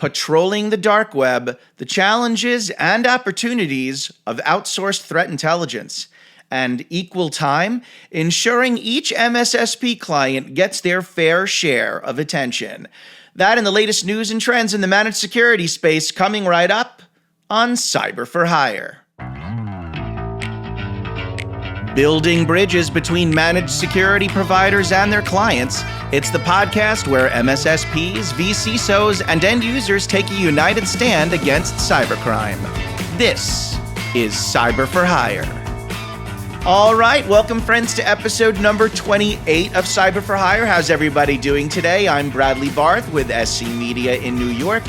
patrolling the dark web, the challenges and opportunities of outsourced threat intelligence, and equal time, ensuring each MSSP client gets their fair share of attention. That and the latest news and trends in the managed security space coming right up on Cyber for Hire. Building bridges between managed security providers and their clients, it's the podcast where MSSPs, vCISOs, and end users take a united stand against cybercrime. This is Cyber for Hire. All right, welcome friends to episode number 28 of Cyber for Hire. How's everybody doing today? I'm Bradley Barth with SC Media in New York.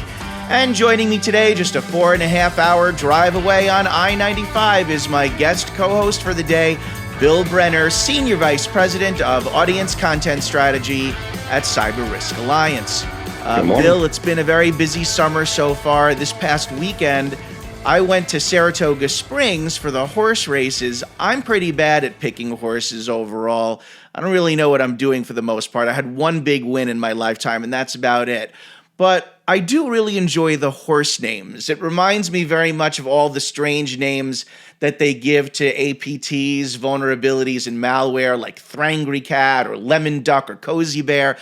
And joining me today, just a 4.5-hour drive away on I-95, is my guest co-host for the day, Bill Brenner, Senior Vice President of Audience Content Strategy at Cyber Risk Alliance. Bill, it's been a very busy summer so far. This past weekend, I went to Saratoga Springs for the horse races. I'm pretty bad at picking horses overall. I don't really know what I'm doing for the most part. I had one big win in my lifetime, and that's about it. But I do really enjoy the horse names. It reminds me very much of all the strange names that they give to APTs, vulnerabilities, and malware like Thrangry Cat or Lemon Duck or Cozy Bear.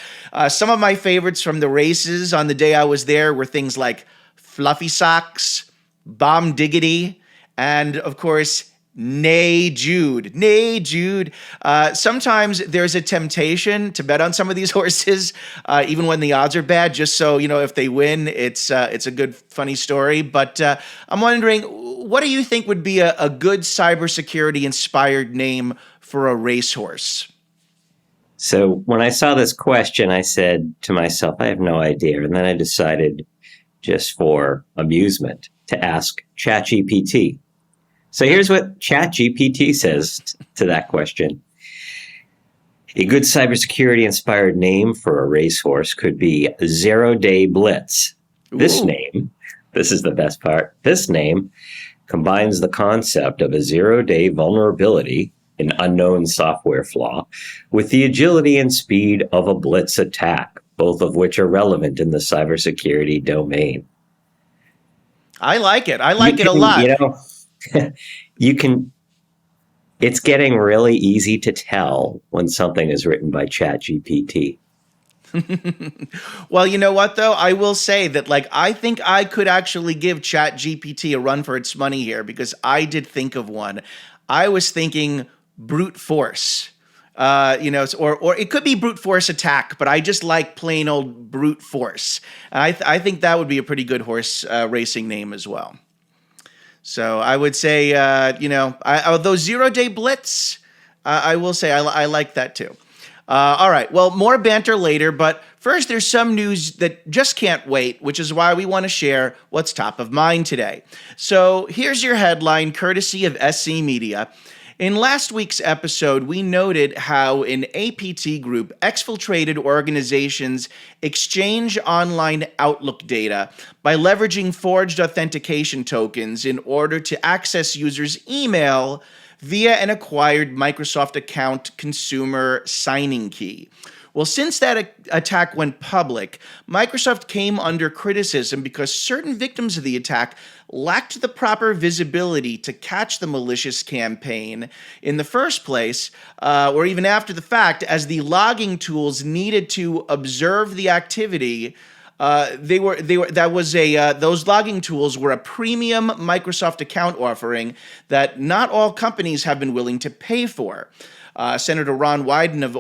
Some of my favorites from the races on the day I was there were things like Fluffy Socks, Bomb Diggity, and of course, Nay Jude. Nay Jude. Sometimes there's a temptation to bet on some of these horses, even when the odds are bad, just so, if they win, it's a good, funny story. But I'm wondering, what do you think would be a good cybersecurity inspired name for a racehorse? So when I saw this question, I said to myself, I have no idea. And then I decided, just for amusement, to ask ChatGPT. So here's what ChatGPT says to that question. A good cybersecurity inspired name for a racehorse could be Zero Day Blitz. This name, this is the best part, this name combines the concept of a zero-day vulnerability, an unknown software flaw, with the agility and speed of a blitz attack, both of which are relevant in the cybersecurity domain. I like it. I like it a lot. It's getting really easy to tell when something is written by ChatGPT. Well, you know what, though? I will say that, I think I could actually give ChatGPT a run for its money here because I did think of one. I was thinking brute force, or it could be brute force attack, but I just like plain old brute force. And I think that would be a pretty good horse racing name as well. So I would say, although Zero Day Blitz, I will say I like that too. All right, well, more banter later, but first there's some news that just can't wait, which is why we want to share what's top of mind today. So here's your headline, courtesy of SC Media. In last week's episode, we noted how an APT group exfiltrated organizations' exchange online Outlook data by leveraging forged authentication tokens in order to access users' email via an acquired Microsoft account consumer signing key. Well, since that attack went public, Microsoft came under criticism because certain victims of the attack lacked the proper visibility to catch the malicious campaign in the first place, or even after the fact, as the logging tools needed to observe the activity. Those logging tools were a premium Microsoft account offering that not all companies have been willing to pay for. Senator Ron Wyden of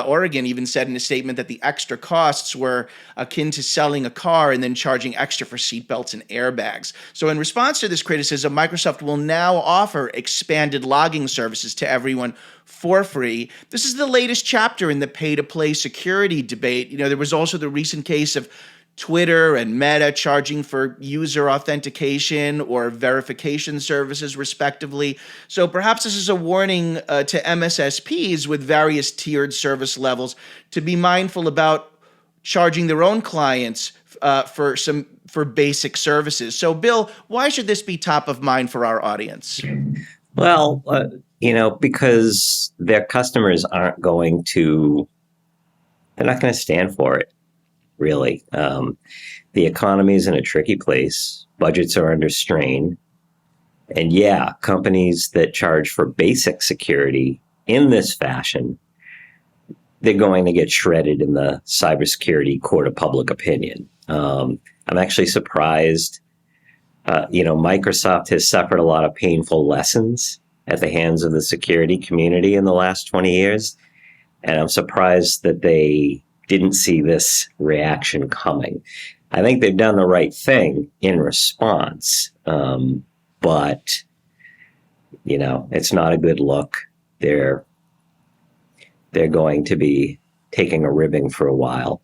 Oregon even said in a statement that the extra costs were akin to selling a car and then charging extra for seatbelts and airbags. So in response to this criticism, Microsoft will now offer expanded logging services to everyone for free. This is the latest chapter in the pay-to-play security debate. There was also the recent case of Twitter and Meta charging for user authentication or verification services, respectively. So perhaps this is a warning to MSSPs with various tiered service levels to be mindful about charging their own clients for basic services. So, Bill, why should this be top of mind for our audience? Well, because their customers they're not going to stand for it. really. The economy is in a tricky place. Budgets are under strain. And yeah, companies that charge for basic security in this fashion, they're going to get shredded in the cybersecurity court of public opinion. I'm actually surprised. Microsoft has suffered a lot of painful lessons at the hands of the security community in the last 20 years. And I'm surprised that they didn't see this reaction coming. I think they've done the right thing in response. But, it's not a good look. They're going to be taking a ribbing for a while.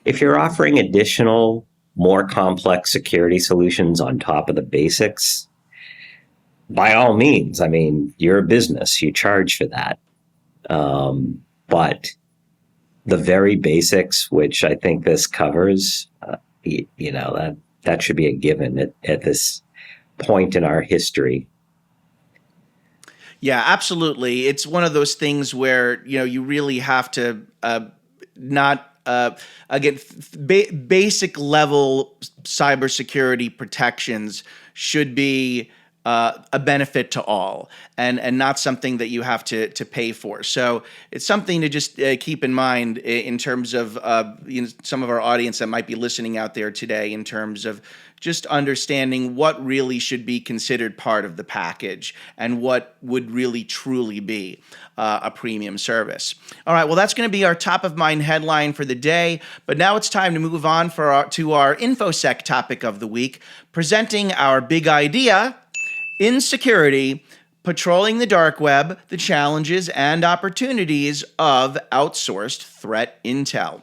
If you're offering additional, more complex security solutions on top of the basics, by all means, you're a business, you charge for that. But the very basics, which I think this covers, that should be a given at this point in our history. Yeah, absolutely. It's one of those things where, you really have to basic level cybersecurity protections should be a benefit to all, and not something that you have to pay for. So it's something to just keep in mind in terms of some of our audience that might be listening out there today, in terms of just understanding what really should be considered part of the package and what would really truly be a premium service. All right, well, that's going to be our top of mind headline for the day. But now it's time to move on to our InfoSec topic of the week, presenting our big idea: in security, patrolling the dark web, the challenges and opportunities of outsourced threat intel.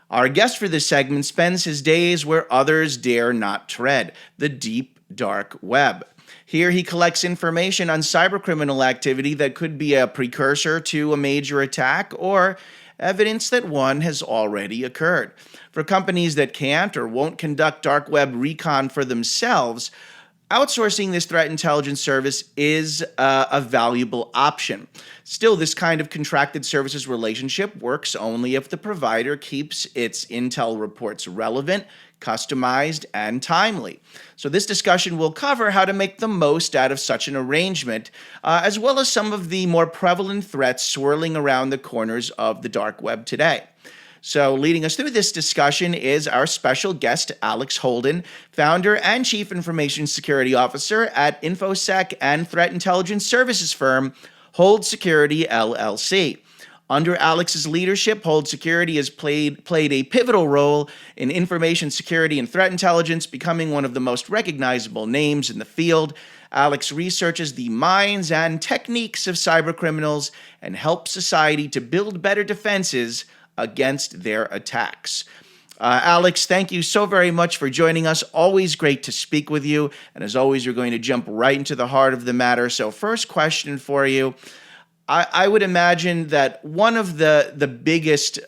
Our guest for this segment spends his days where others dare not tread, the deep, dark web. Here he collects information on cybercriminal activity that could be a precursor to a major attack or evidence that one has already occurred. For companies that can't or won't conduct dark web recon for themselves, outsourcing this threat intelligence service is a valuable option. Still, this kind of contracted services relationship works only if the provider keeps its intel reports relevant, customized, and timely. So this discussion will cover how to make the most out of such an arrangement, as well as some of the more prevalent threats swirling around the corners of the dark web today. So leading us through this discussion is our special guest, Alex Holden, founder and chief information security officer at InfoSec and threat intelligence services firm Hold Security, LLC. Under Alex's leadership, Hold Security has played a pivotal role in information security and threat intelligence, becoming one of the most recognizable names in the field. Alex researches the minds and techniques of cybercriminals and helps society to build better defenses against their attacks. Alex, thank you so very much for joining us. Always great to speak with you. And as always, you're going to jump right into the heart of the matter. So first question for you. I would imagine that one of the biggest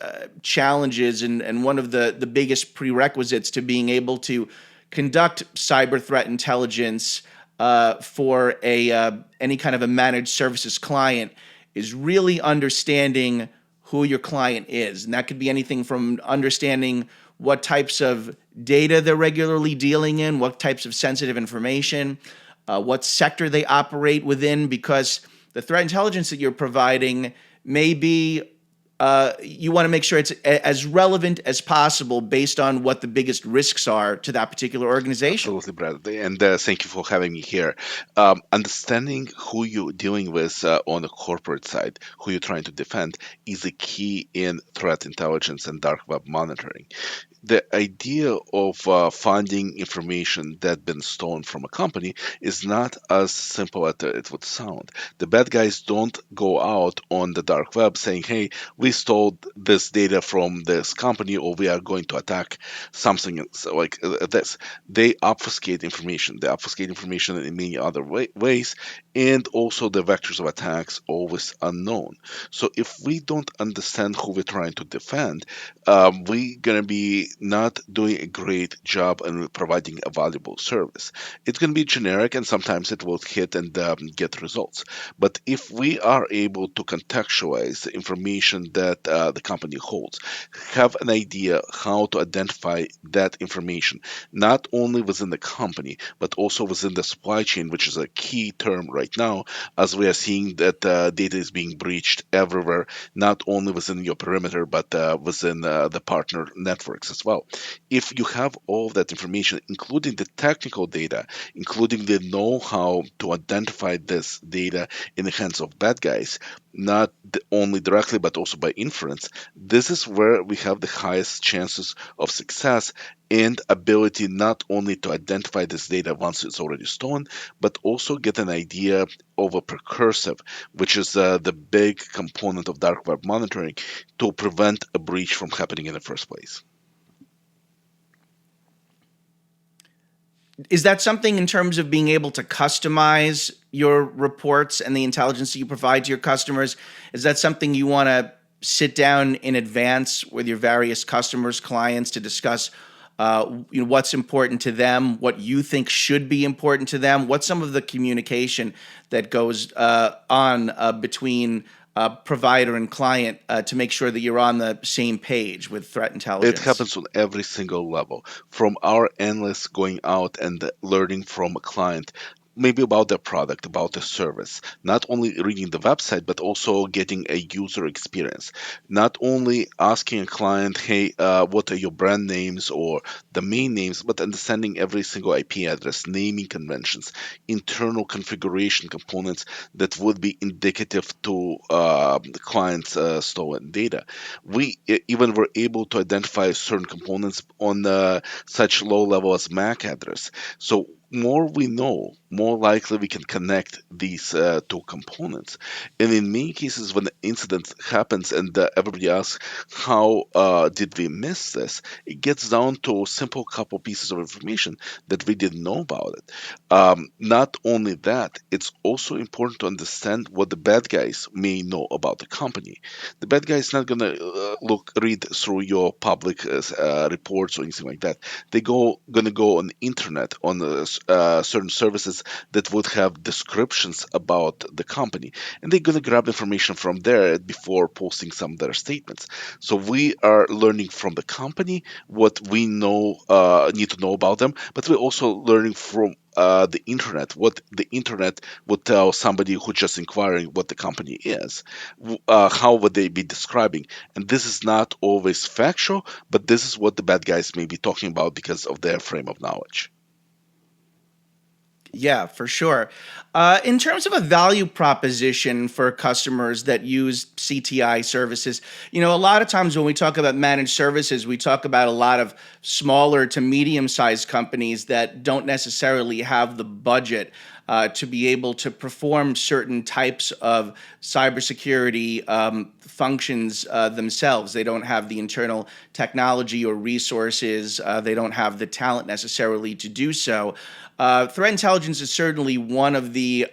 challenges and one of the biggest prerequisites to being able to conduct cyber threat intelligence for any kind of a managed services client is really understanding who your client is. And that could be anything from understanding what types of data they're regularly dealing in, what types of sensitive information, what sector they operate within, because the threat intelligence that you're providing may be, you want to make sure it's as relevant as possible based on what the biggest risks are to that particular organization. Absolutely, Bradley. And thank you for having me here. Understanding who you're dealing with on the corporate side, who you're trying to defend, is a key in threat intelligence and dark web monitoring. The idea of finding information that's been stolen from a company is not as simple as it would sound. The bad guys don't go out on the dark web saying, hey, we stole this data from this company, or we are going to attack something like this. They obfuscate information. They obfuscate information in many other ways, and also the vectors of attacks always unknown. So if we don't understand who we're trying to defend, we're going to be not doing a great job in providing a valuable service. It can be generic and sometimes it will hit and get results. But if we are able to contextualize the information that the company holds, have an idea how to identify that information, not only within the company, but also within the supply chain, which is a key term right now, as we are seeing that data is being breached everywhere, not only within your perimeter, but within the partner networks as well. If you have all of that information, including the technical data, including the know-how to identify this data in the hands of bad guys, not only directly but also by inference, this is where we have the highest chances of success and ability not only to identify this data once it's already stolen, but also get an idea of a precursor, which is the big component of dark web monitoring to prevent a breach from happening in the first place. Is that something in terms of being able to customize your reports and the intelligence that you provide to your customers? Is that something you want to sit down in advance with your various customers, clients to discuss what's important to them, what you think should be important to them? What's some of the communication that goes on between provider and client to make sure that you're on the same page with threat intelligence? It happens on every single level, from our analysts going out and learning from a client, maybe about their product, about the service, not only reading the website, but also getting a user experience, not only asking a client, hey, what are your brand names or domain names, but understanding every single IP address, naming conventions, internal configuration components that would be indicative to the client's stolen data. We even were able to identify certain components on such low level as MAC address. So more we know, more likely we can connect these two components. And in many cases, when the incident happens and everybody asks, how did we miss this? It gets down to a simple couple pieces of information that we didn't know about it. Not only that, it's also important to understand what the bad guys may know about the company. The bad guy is not going to read through your public reports or anything like that. They're going to go on the internet, on certain services that would have descriptions about the company, and they're going to grab information from there before posting some of their statements. So we are learning from the company what we know need to know about them, but we're also learning from the internet, what the internet would tell somebody who just inquiring what the company is. How would they be describing? And this is not always factual, but this is what the bad guys may be talking about because of their frame of knowledge. Yeah, for sure. In terms of a value proposition for customers that use CTI services, a lot of times when we talk about managed services, we talk about a lot of smaller to medium-sized companies that don't necessarily have the budget to be able to perform certain types of cybersecurity functions themselves. They don't have the internal technology or resources. They don't have the talent necessarily to do so. Threat intelligence is certainly one of the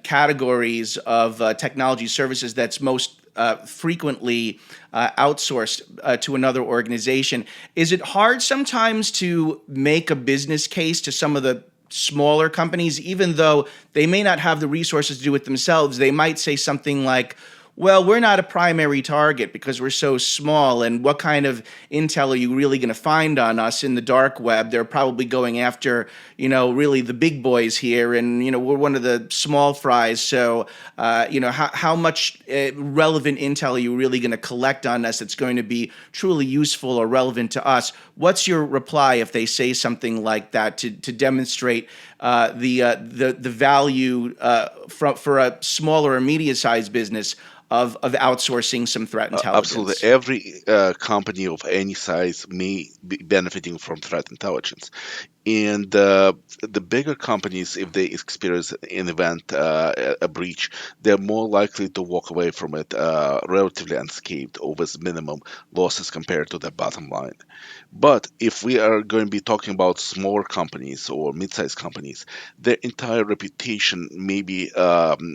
categories of technology services that's most frequently outsourced to another organization. Is it hard sometimes to make a business case to some of the smaller companies, even though they may not have the resources to do it themselves? They might say something like, well, we're not a primary target because we're so small, and what kind of intel are you really going to find on us in the dark web? They're probably going after, really the big boys here, and, we're one of the small fries, so, how much relevant intel are you really going to collect on us that's going to be truly useful or relevant to us? What's your reply if they say something like that to demonstrate the value for a smaller or medium-sized business of outsourcing some threat intelligence? Absolutely. Every company of any size may be benefiting from threat intelligence. And the bigger companies, if they experience an event, a breach, they're more likely to walk away from it relatively unscathed or with minimum losses compared to their bottom line. But if we are going to be talking about smaller companies or mid-sized companies, their entire reputation may be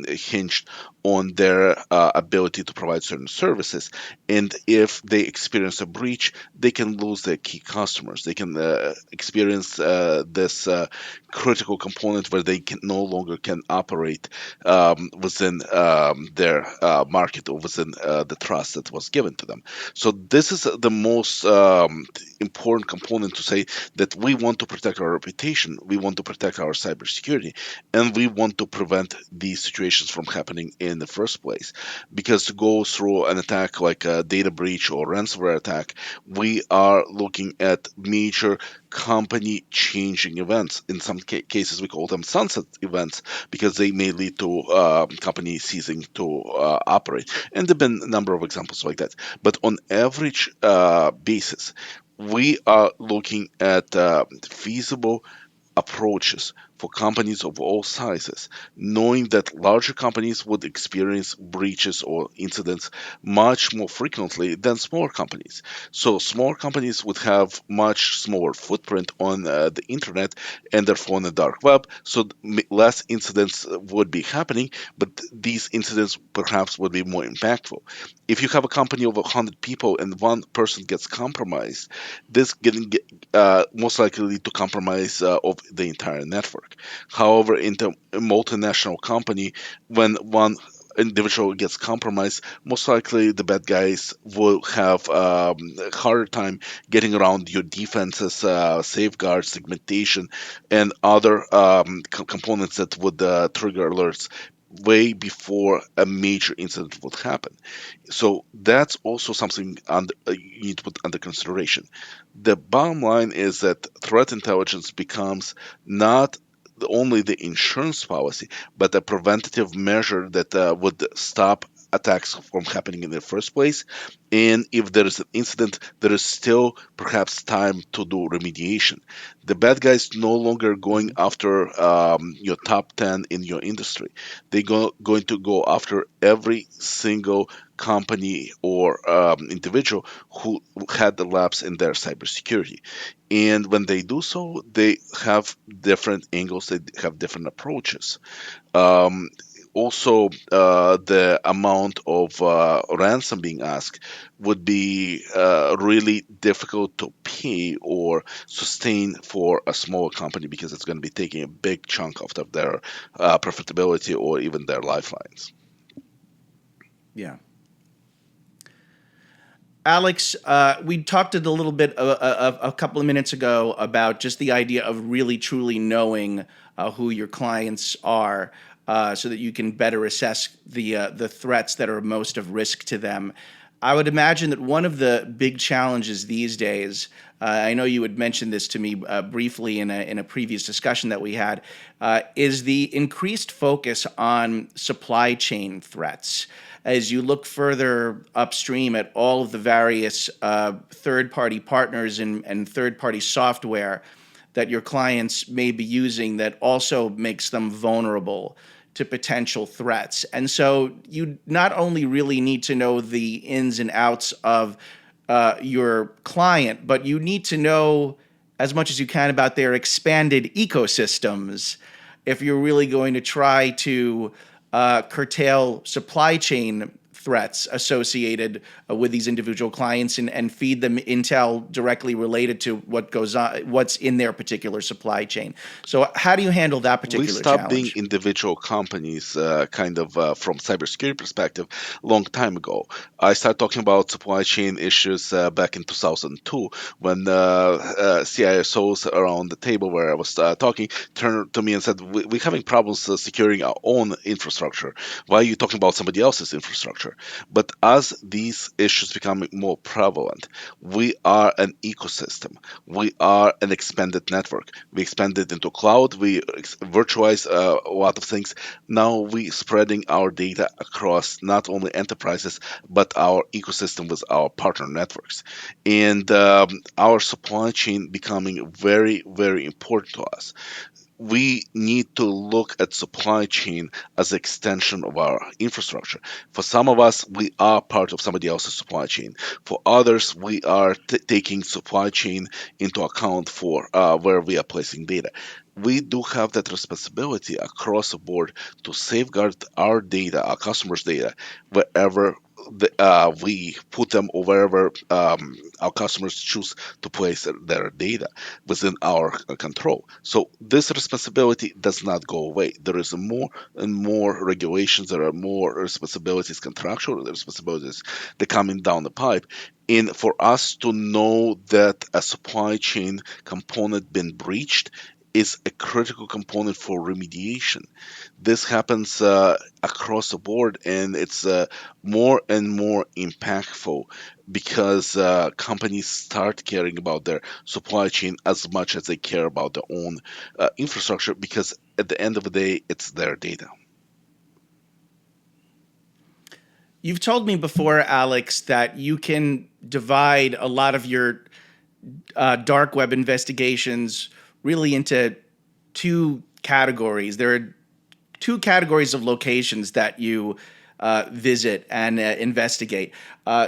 hinged on their ability to provide certain services. And if they experience a breach, they can lose their key customers. They can experience this critical component where they can no longer can operate within their market or within the trust that was given to them. So this is the most important component to say that we want to protect our reputation, we want to protect our cybersecurity, and we want to prevent these situations from happening in the first place. Because to go through an attack like a data breach or ransomware attack, we are looking at major company changing events. In some cases, we call them sunset events because they may lead to company ceasing to operate. And there have been a number of examples like that. But on average basis, we are looking at feasible approaches for companies of all sizes, knowing that larger companies would experience breaches or incidents much more frequently than smaller companies. So smaller companies would have much smaller footprint on the internet and therefore on the dark web, so less incidents would be happening, but these incidents perhaps would be more impactful. If you have a company of 100 people and one person gets compromised, this getting most likely lead to compromise of the entire network. However, in a multinational company, when one individual gets compromised, most likely the bad guys will have a harder time getting around your defenses, safeguards, segmentation, and other components that would trigger alerts way before a major incident would happen. So that's also something you need to put under consideration. The bottom line is that threat intelligence becomes not only the insurance policy, but a preventative measure that would stop attacks from happening in the first place. And if there is an incident, there is still perhaps time to do remediation. The bad guys no longer going after your top 10 in your industry. They're going to go after every single company or individual who had the lapse in their cybersecurity. And when they do so, they have different angles, they have different approaches. Um, Also, the amount of ransom being asked would be really difficult to pay or sustain for a smaller company because it's going to be taking a big chunk out of their profitability or even their lifelines. Yeah. Alex, we talked a little bit a couple of minutes ago about just the idea of really truly knowing who your clients are, so that you can better assess the threats that are most of risk to them. I would imagine that one of the big challenges these days, I know you had mentioned this to me briefly in a previous discussion that we had, is the increased focus on supply chain threats. As you look further upstream at all of the various third-party partners and third-party software that your clients may be using that also makes them vulnerable to potential threats. And so you not only really need to know the ins and outs of your client, but you need to know as much as you can about their expanded ecosystems if you're really going to try to curtail supply chain threats associated with these individual clients and feed them intel directly related to what goes on, what's in their particular supply chain. So how do you handle that We particular stopped being challenge? individual companies from cybersecurity perspective long time ago. I started talking about supply chain issues back in 2002 when CISOs around the table where I was talking turned to me and said, we're having problems securing our own infrastructure. Why are you talking about somebody else's infrastructure? infrastructure. But as these issues become more prevalent, we are an ecosystem. We are an expanded network. We expanded into cloud. We virtualize a lot of things. Now we spreading our data across not only enterprises but our ecosystem with our partner networks, and our supply chain becoming very, very important to us. We need to look at supply chain as an extension of our infrastructure. For some of us, we are part of somebody else's supply chain. For others, we are taking supply chain into account for where we are placing data. We do have that responsibility across the board to safeguard our data, our customers' data, wherever we put them, or wherever our customers choose to place their data within our control. So this responsibility does not go away. There is more and more regulations. There are more responsibilities, contractual responsibilities that coming down the pipe. And for us to know that a supply chain component been breached is a critical component for remediation. This happens across the board, and it's more and more impactful because companies start caring about their supply chain as much as they care about their own infrastructure, because at the end of the day, it's their data. You've told me before, Alex, that you can divide a lot of your dark web investigations really into two categories. There are two categories of locations that you visit and investigate.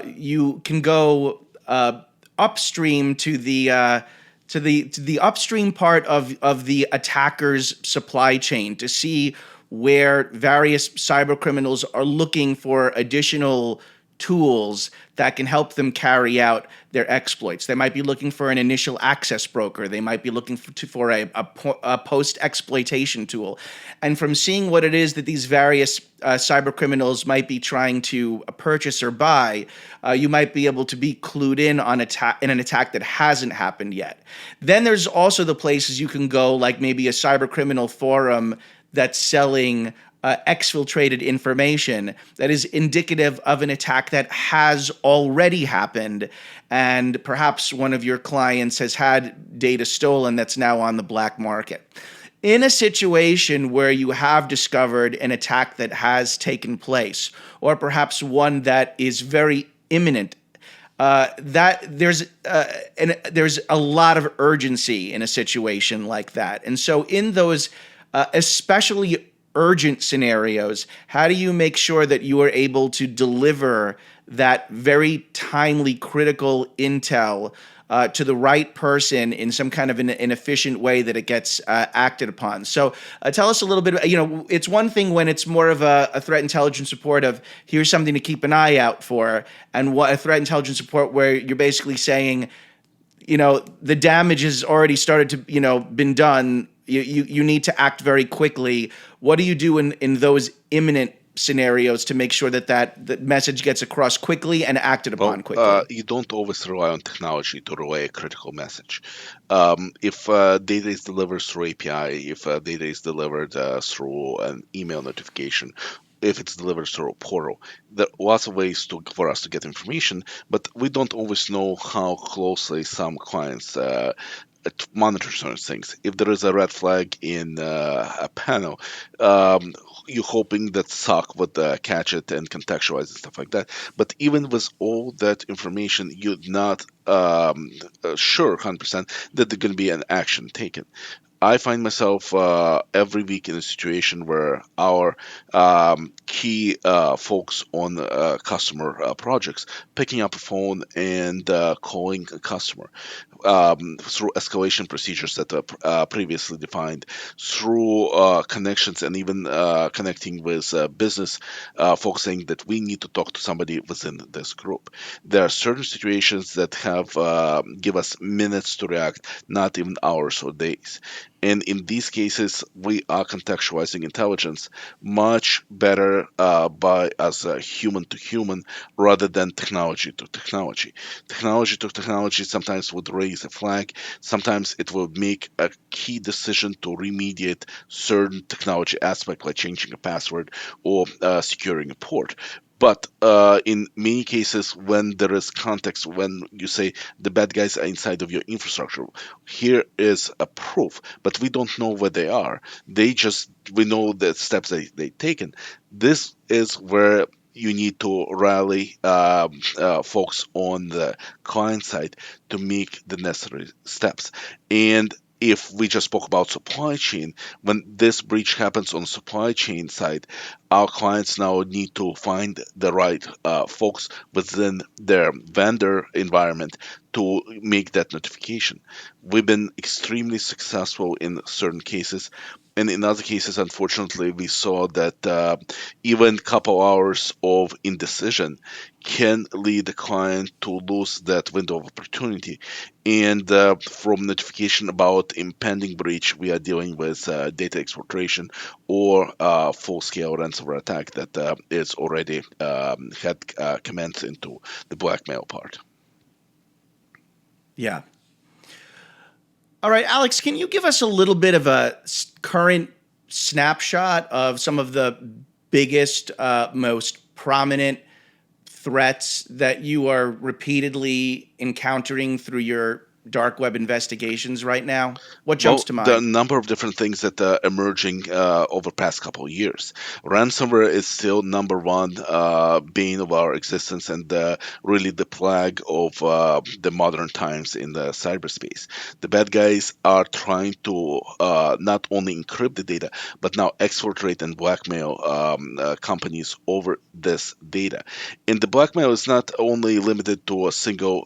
You can go upstream to the upstream part of the attacker's supply chain to see where various cyber criminals are looking for additional tools that can help them carry out their exploits. They might be looking for an initial access broker. They might be looking for a post-exploitation tool. And from seeing what it is that these various cyber criminals might be trying to purchase or buy, you might be able to be clued in on an attack that hasn't happened yet. Then there's also the places you can go, like maybe a cyber criminal forum that's selling exfiltrated information that is indicative of an attack that has already happened, and perhaps one of your clients has had data stolen that's now on the black market. In a situation where you have discovered an attack that has taken place, or perhaps one that is very imminent, that there's a lot of urgency in a situation like that. And so in those especially urgent scenarios, how do you make sure that you are able to deliver that very timely, critical intel to the right person in some kind of an efficient way that it gets acted upon? So tell us a little bit. It's one thing when it's more of a threat intelligence report of here's something to keep an eye out for, and what a threat intelligence report where you're basically saying, the damage has already started to, been done. You need to act very quickly. What do you do in those imminent scenarios to make sure that the message gets across quickly and acted upon quickly? You don't always rely on technology to relay a critical message. If data is delivered through API, if data is delivered through an email notification, if it's delivered through a portal, there are lots of ways for us to get information, but we don't always know how closely some clients monitor certain things. If there is a red flag in a panel, you're hoping that SOC would catch it and contextualize and stuff like that. But even with all that information, you're not sure 100% that there's going to be an action taken. I find myself every week in a situation where our key folks on customer projects picking up a phone and calling a customer through escalation procedures that are previously defined, through connections, and even connecting with business folks saying that we need to talk to somebody within this group. There are certain situations that have give us minutes to react, not even hours or days. And in these cases, we are contextualizing intelligence much better by as a human to human rather than technology to technology. Technology to technology sometimes would raise a flag. Sometimes it will make a key decision to remediate certain technology aspect, like changing a password or securing a port. But in many cases, when there is context, when you say the bad guys are inside of your infrastructure, here is a proof, but we don't know where they are. We know the steps they've taken. This is where you need to rally folks on the client side to make the necessary steps. And if we just spoke about supply chain, when this breach happens on supply chain side, our clients now need to find the right folks within their vendor environment to make that notification. We've been extremely successful in certain cases. And in other cases, unfortunately, we saw that even couple hours of indecision can lead the client to lose that window of opportunity. And from notification about impending breach, we are dealing with data exfiltration or full-scale ransomware attack that is already had commenced into the blackmail part. Yeah. All right, Alex, can you give us a little bit of a current snapshot of some of the biggest, most prominent threats that you are repeatedly encountering through your dark web investigations right now? What jumps Well, to there are a mind? number of different things that are emerging over the past couple of years. Ransomware is still number one bane of our existence and really the plague of the modern times in the cyberspace. The bad guys are trying to not only encrypt the data, but now exfiltrate and blackmail companies over this data. And the blackmail is not only limited to a single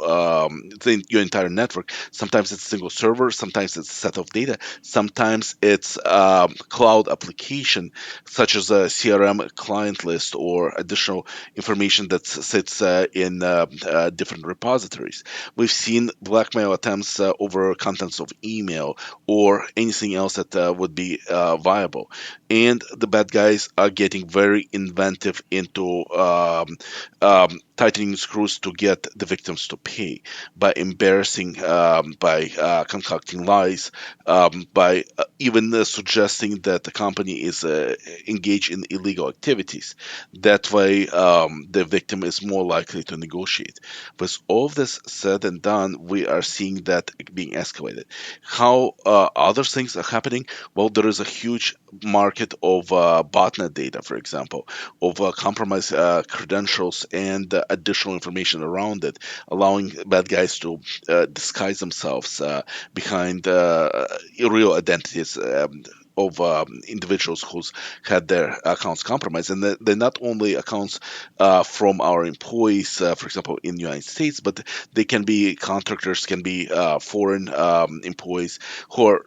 your entire network. Sometimes it's a single server, sometimes it's a set of data, sometimes it's cloud application such as a CRM client list or additional information that sits in different repositories. We've seen blackmail attempts over contents of email or anything else that would be viable. And the bad guys are getting very inventive into tightening screws to get the victims to pay by embarrassing, by concocting lies, by even suggesting that the company is engaged in illegal activities. That way, the victim is more likely to negotiate. With all of this said and done, we are seeing that being escalated. How other things are happening? Well, there is a huge market of botnet data, for example, of compromised credentials and additional information around it, allowing bad guys to disguise themselves behind real identities. Of individuals who's had their accounts compromised, and they're not only accounts from our employees, for example, in the United States, but they can be contractors, can be foreign employees who are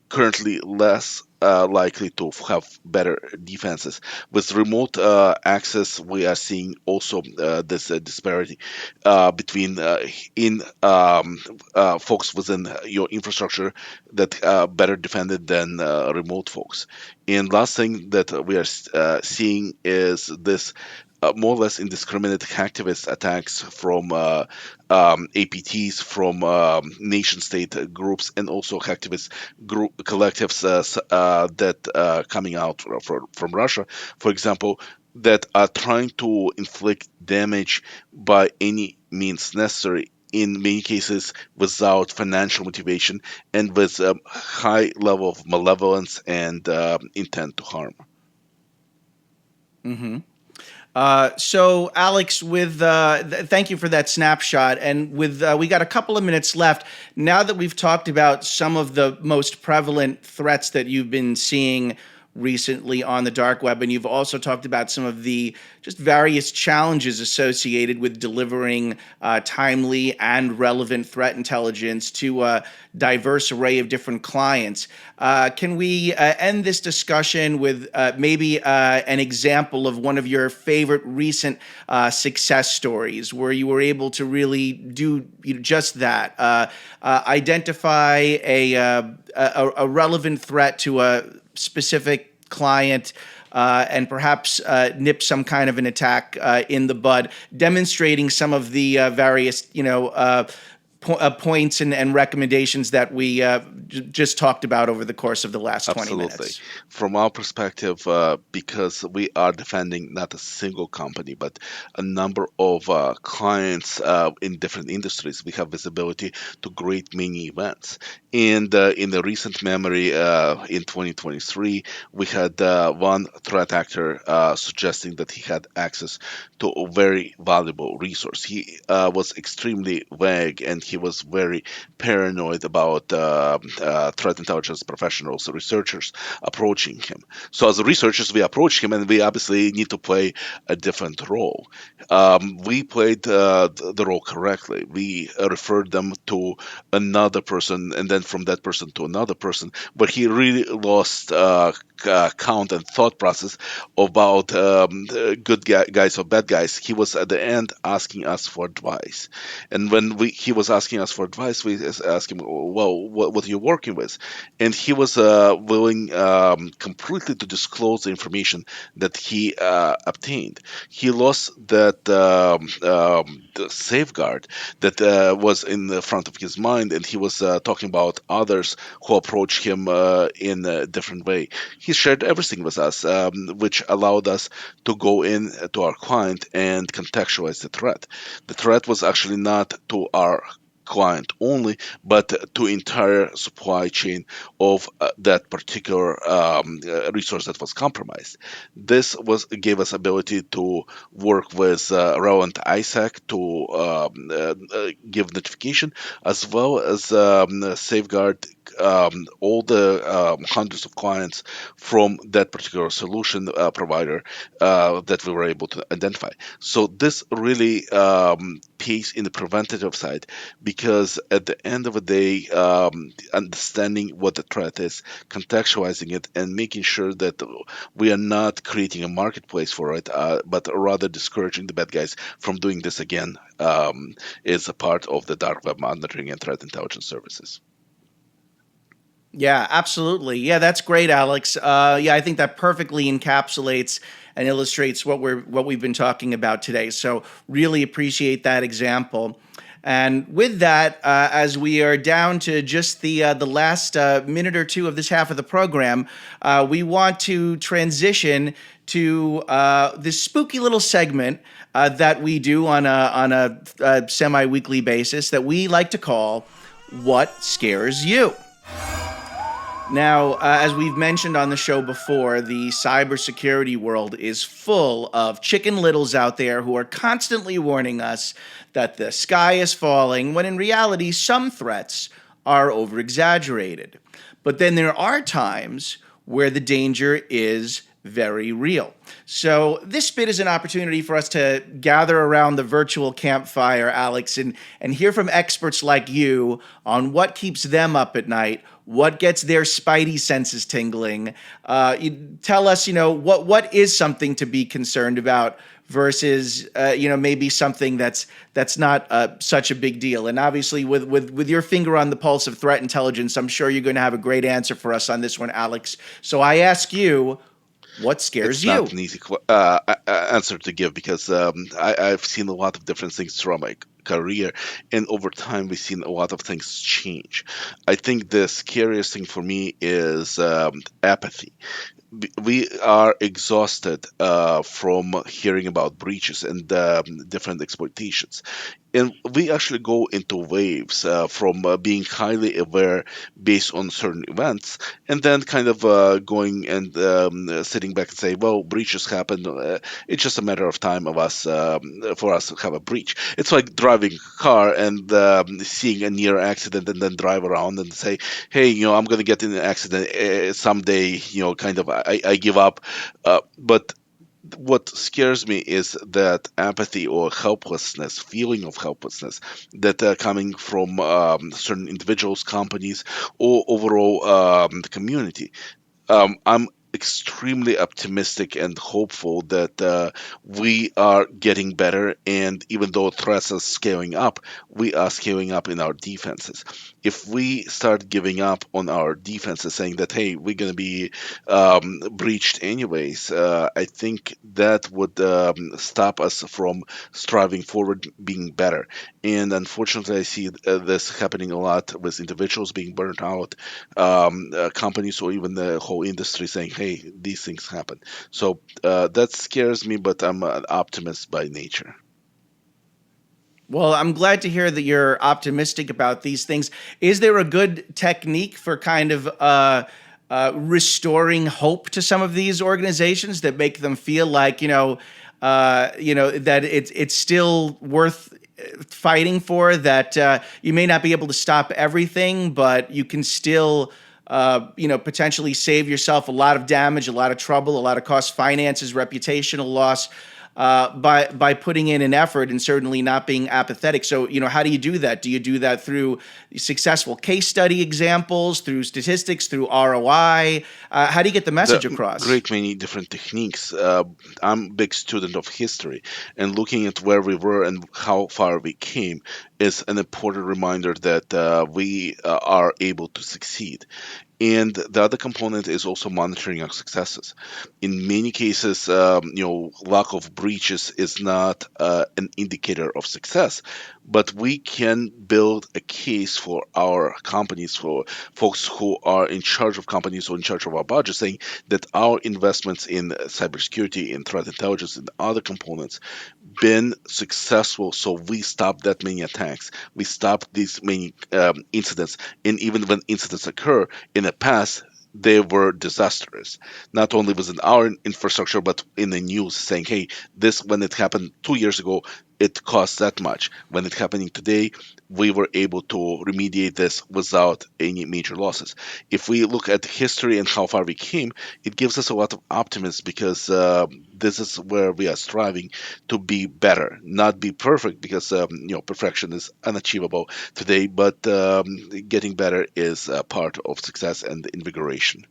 currently less likely to have better defenses. With remote access, we are seeing also this disparity between in folks within your infrastructure that are better defended than remote folks. And last thing that we are seeing is this more or less indiscriminate hacktivist attacks from APTs, from nation state groups, and also hacktivist group collectives that coming out from Russia, for example, that are trying to inflict damage by any means necessary. In many cases, without financial motivation and with a high level of malevolence and intent to harm. Mm-hmm. So, Alex, with thank you for that snapshot. And with we got a couple of minutes left. Now that we've talked about some of the most prevalent threats that you've been seeing recently on the dark web, and you've also talked about some of the just various challenges associated with delivering timely and relevant threat intelligence to a diverse array of different clients. Can we end this discussion with maybe an example of one of your favorite recent success stories where you were able to really do just that, identify a relevant threat to a specific client and perhaps nip some kind of an attack in the bud, demonstrating some of the various, points and recommendations that we just talked about over the course of the last 20 Absolutely. minutes. From our perspective, because we are defending not a single company, but a number of clients in different industries, we have visibility to great many events. And in the recent memory, in 2023, we had one threat actor suggesting that he had access to a very valuable resource. He was extremely vague and he was very paranoid about threat intelligence professionals, researchers approaching him. So as researchers, we approach him and we obviously need to play a different role. We played the role correctly. We referred them to another person and then from that person to another person, but he really lost count and thought process about good guys or bad guys. He was at the end asking us for advice, and when he was asking us for advice, we asked him, "Well, what are you working with?" And he was willing completely to disclose the information that he obtained. He lost that the safeguard that was in the front of his mind, and he was talking about others who approached him in a different way. He shared everything with us, which allowed us to go in to our client and contextualize the threat. The threat was actually not to our client only, but to entire supply chain of that particular resource that was compromised. This was gave us ability to work with relevant ISAC to give notification, as well as safeguard all the hundreds of clients from that particular solution provider that we were able to identify. So this really pays in the preventative side, because at the end of the day, understanding what the threat is, contextualizing it, and making sure that we are not creating a marketplace for it, but rather discouraging the bad guys from doing this again, is a part of the dark web monitoring and threat intelligence services. Yeah, absolutely. Yeah, that's great, Alex. Yeah, I think that perfectly encapsulates and illustrates what we've been talking about today. So really appreciate that example. And with that, as we are down to just the last minute or two of this half of the program, we want to transition to this spooky little segment that we do on a semi-weekly basis that we like to call "What Scares You." Now, as we've mentioned on the show before, the cybersecurity world is full of chicken littles out there who are constantly warning us that the sky is falling, when in reality, some threats are over-exaggerated. But then there are times where the danger is very real. So this bit is an opportunity for us to gather around the virtual campfire, Alex, and hear from experts like you on what keeps them up at night, what gets their spidey senses tingling. You tell us, what is something to be concerned about versus, maybe something that's not such a big deal. And obviously, with your finger on the pulse of threat intelligence, I'm sure you're going to have a great answer for us on this one, Alex. So I ask you, what scares you? It's not an easy answer to give, because I've seen a lot of different things throughout my career, and over time we've seen a lot of things change. I think the scariest thing for me is apathy. We are exhausted from hearing about breaches and different exploitations. And we actually go into waves from being highly aware based on certain events, and then kind of going and sitting back and say, well, breaches happen. It's just a matter of time of us for us to have a breach. It's like driving a car and seeing a near accident and then drive around and say, hey, I'm going to get in an accident someday, kind of I give up. But what scares me is that apathy or helplessness, feeling of helplessness that are coming from certain individuals, companies, or overall the community. I'm extremely optimistic and hopeful that we are getting better. And even though threats are scaling up, we are scaling up in our defenses. If we start giving up on our defenses, saying that, hey, we're going to be breached anyways, I think that would stop us from striving forward, being better. And unfortunately, I see this happening a lot with individuals being burnt out, companies or even the whole industry saying, hey, these things happen. So that scares me, but I'm an optimist by nature. Well, I'm glad to hear that you're optimistic about these things. Is there a good technique for kind of restoring hope to some of these organizations that make them feel like, that it's still worth fighting for, that you may not be able to stop everything, but you can still potentially save yourself a lot of damage, a lot of trouble, a lot of cost, finances, reputational loss, by putting in an effort and certainly not being apathetic. So, how do you do that? Do you do that through successful case study examples, through statistics, through ROI? How do you get the message across? Great many different techniques. I'm a big student of history, and looking at where we were and how far we came is an important reminder that we are able to succeed. And the other component is also monitoring our successes. In many cases, lack of breaches is not an indicator of success, but we can build a case for our companies, for folks who are in charge of companies or in charge of our budget, saying that our investments in cybersecurity, in threat intelligence, and other components been successful. So we stopped that many attacks. We stopped these many incidents. And even when incidents occur in the past, they were disastrous. Not only was in our infrastructure, but in the news saying, hey, this, when it happened 2 years ago, it cost that much. When it's happening today, we were able to remediate this without any major losses. If we look at history and how far we came, it gives us a lot of optimism, because this is where we are striving to be better, not be perfect, because perfection is unachievable today, but getting better is part of success and invigoration.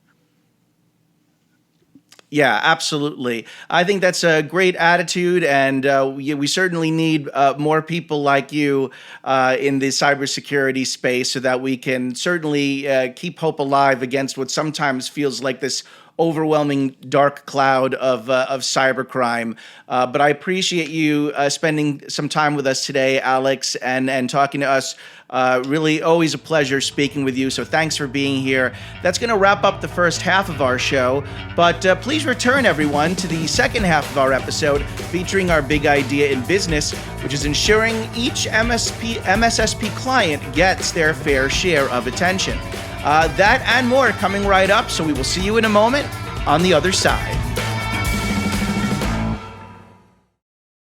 Yeah, absolutely. I think that's a great attitude, and we certainly need more people like you in the cybersecurity space, so that we can certainly keep hope alive against what sometimes feels like this overwhelming dark cloud of cybercrime. But I appreciate you spending some time with us today, Alex, and talking to us. Really always a pleasure speaking with you. So thanks for being here. That's going to wrap up the first half of our show. But please return, everyone, to the second half of our episode, featuring our big idea in business, which is ensuring each MSSP client gets their fair share of attention. That and more coming right up. So we will see you in a moment on the other side.